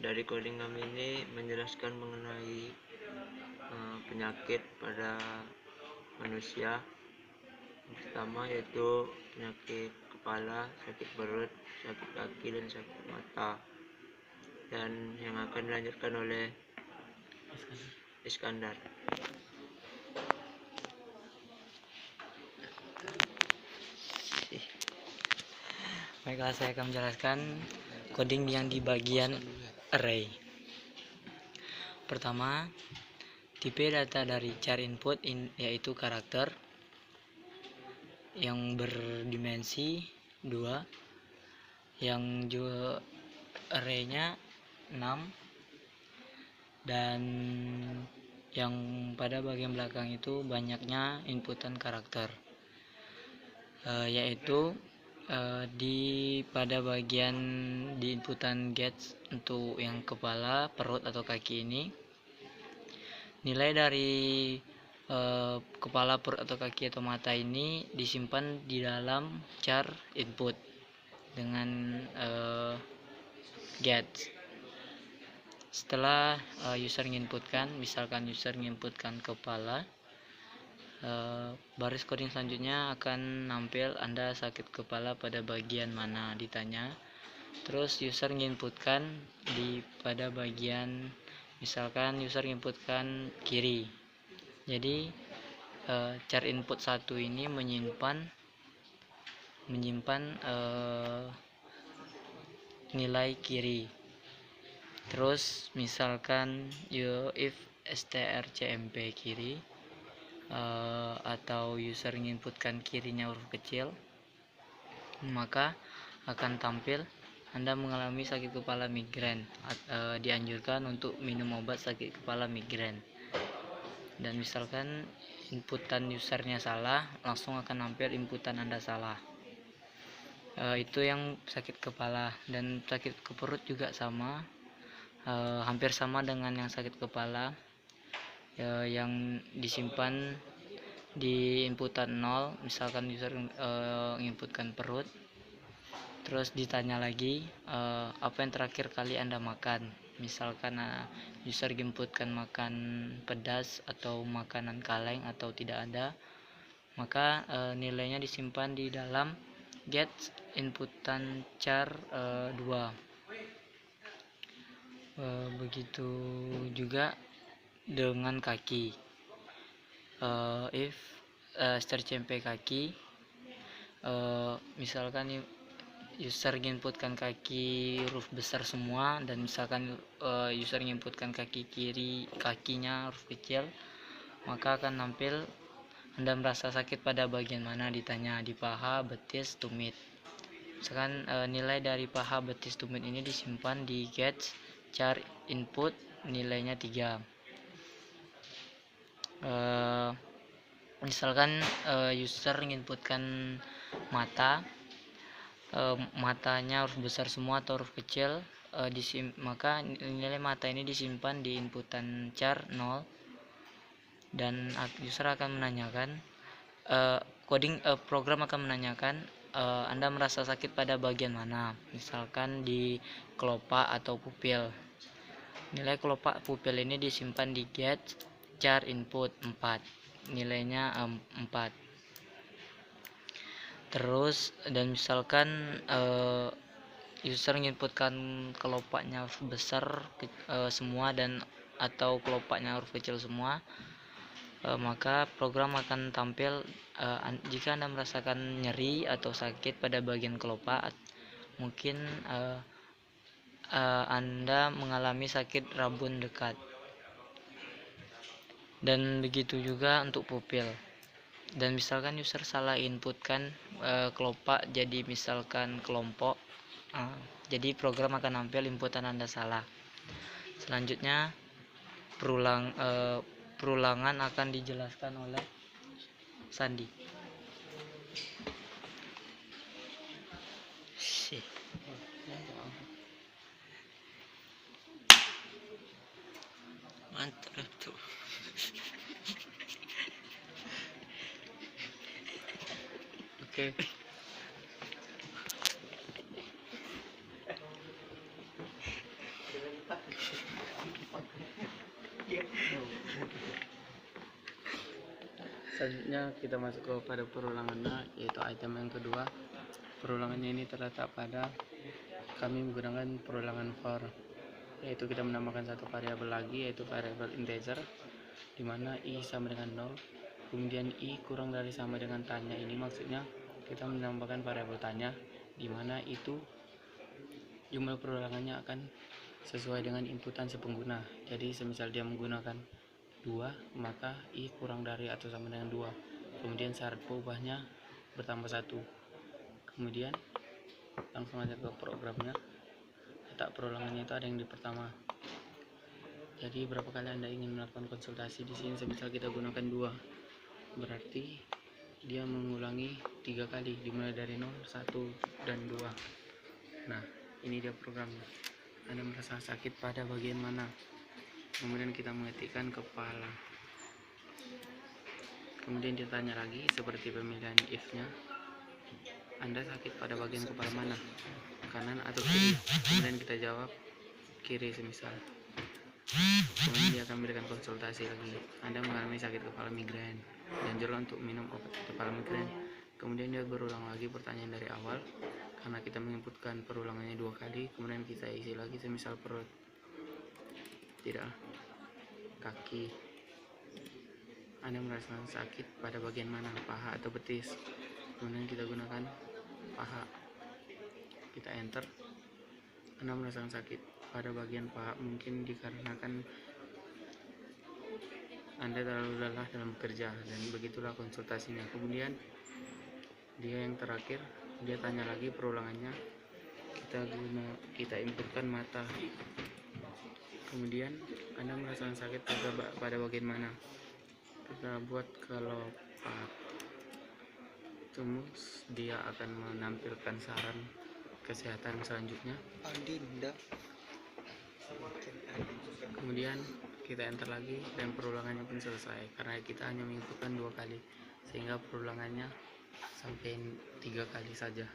Dari coding kami ini menjelaskan mengenai penyakit pada manusia. Yang pertama yaitu penyakit kepala, sakit perut, sakit kaki, dan sakit mata. Dan yang akan dilanjutkan oleh Iskandar. Baiklah, saya akan menjelaskan coding yang di bagian array. Pertama, tipe data dari char input yaitu karakter yang berdimensi 2, yang juga arraynya 6, dan yang pada bagian belakang itu banyaknya inputan karakter, yaitu pada bagian di inputan gets untuk yang kepala, perut atau kaki ini, nilai dari kepala, perut atau kaki atau mata ini disimpan di dalam char input dengan gets. Setelah user menginputkan, misalkan user menginputkan kepala, baris coding selanjutnya akan nampil Anda sakit kepala pada bagian mana ditanya. Terus user menginputkan pada bagian, misalkan user menginputkan kiri. Jadi char input 1 ini menyimpan nilai kiri. Terus misalkan if strcmp kiri, atau user menginputkan kirinya huruf kecil, maka akan tampil Anda mengalami sakit kepala migrain. Dianjurkan untuk minum obat sakit kepala migrain. Dan misalkan inputan usernya salah, langsung akan nampil inputan Anda salah. Itu yang sakit kepala. Dan sakit ke perut juga sama, hampir sama dengan yang sakit kepala, yang disimpan di inputan 0. Misalkan user menginputkan perut, terus ditanya lagi apa yang terakhir kali Anda makan. Misalkan user menginputkan makan pedas atau makanan kaleng atau tidak ada, maka nilainya disimpan di dalam get inputan char 2. Begitu juga dengan kaki. If strcmp kaki, misalkan user menginputkan kaki huruf besar semua, dan misalkan user menginputkan kaki kiri kakinya huruf kecil, maka akan nampil Anda merasa sakit pada bagian mana ditanya, di paha, betis, tumit. Misalkan nilai dari paha, betis, tumit ini disimpan di get char input, nilainya 3. Misalkan user menginputkan mata, matanya huruf besar semua atau huruf kecil, maka nilai mata ini disimpan di inputan char 0, dan user akan menanyakan, program akan menanyakan Anda merasa sakit pada bagian mana, misalkan di kelopak atau pupil. Nilai kelopak pupil ini disimpan di get char input 4, nilainya 4. Terus, dan misalkan user menginputkan kelopaknya huruf besar semua dan atau kelopaknya huruf kecil semua, maka program akan tampil jika Anda merasakan nyeri atau sakit pada bagian kelopak, mungkin Anda mengalami sakit rabun dekat. Dan begitu juga untuk pupil. Dan misalkan user salah inputkan kelopak jadi misalkan kelompok, jadi program akan nampil inputan Anda salah. Selanjutnya perulangan akan dijelaskan oleh Sandi. Mantap tuh. Oke. Selanjutnya kita masuk kepada perulangannya, yaitu item yang kedua. Perulangannya ini terletak pada kami menggunakan perulangan for, yaitu kita menambahkan satu variabel lagi, yaitu variabel integer, di mana i sama dengan 0, kemudian i kurang dari sama dengan tanya. Ini maksudnya kita menambahkan variabel tanya, di mana itu jumlah perulangannya akan sesuai dengan inputan si pengguna. Jadi semisal dia menggunakan 2, maka i kurang dari atau sama dengan 2. Kemudian syarat perubahannya bertambah 1. Kemudian langsung aja ke programnya. Letak perulangannya itu ada yang di pertama. Jadi berapa kali Anda ingin melakukan konsultasi di sini? Semisal kita gunakan 2, berarti dia mengulangi 3 kali, dimulai dari 0, 1, dan 2. Nah, ini dia programnya. Anda merasa sakit pada bagian mana? Kemudian kita mengetikkan kepala. Kemudian ditanya lagi seperti pemilihan if-nya. Anda sakit pada bagian kepala mana? Kanan atau kiri? Kemudian kita jawab kiri semisal. Kemudian dia akan memberikan konsultasi lagi. Anda mengalami sakit kepala migrain, dianjurkan untuk minum obat kepala migrain. Kemudian dia berulang lagi pertanyaan dari awal, karena kita menginputkan perulangannya 2 kali. Kemudian kita isi lagi semisal perut, tidak, kaki. Anda merasakan sakit pada bagian mana, paha atau betis? Kemudian kita gunakan paha. Kita enter. Anda merasakan sakit pada bagian paha, mungkin dikarenakan Anda terlalu lelah dalam bekerja, dan begitulah konsultasinya. Kemudian dia yang terakhir, dia tanya lagi perulangannya. Kita inputkan mata. Kemudian Anda merasakan sakit pada bagian mana? Kita buat kelopak. Terus dia akan menampilkan saran kesehatan selanjutnya. Kemudian kita enter lagi dan perulangannya pun selesai, karena kita hanya menginputkan 2 kali, sehingga perulangannya sampai 3 kali saja.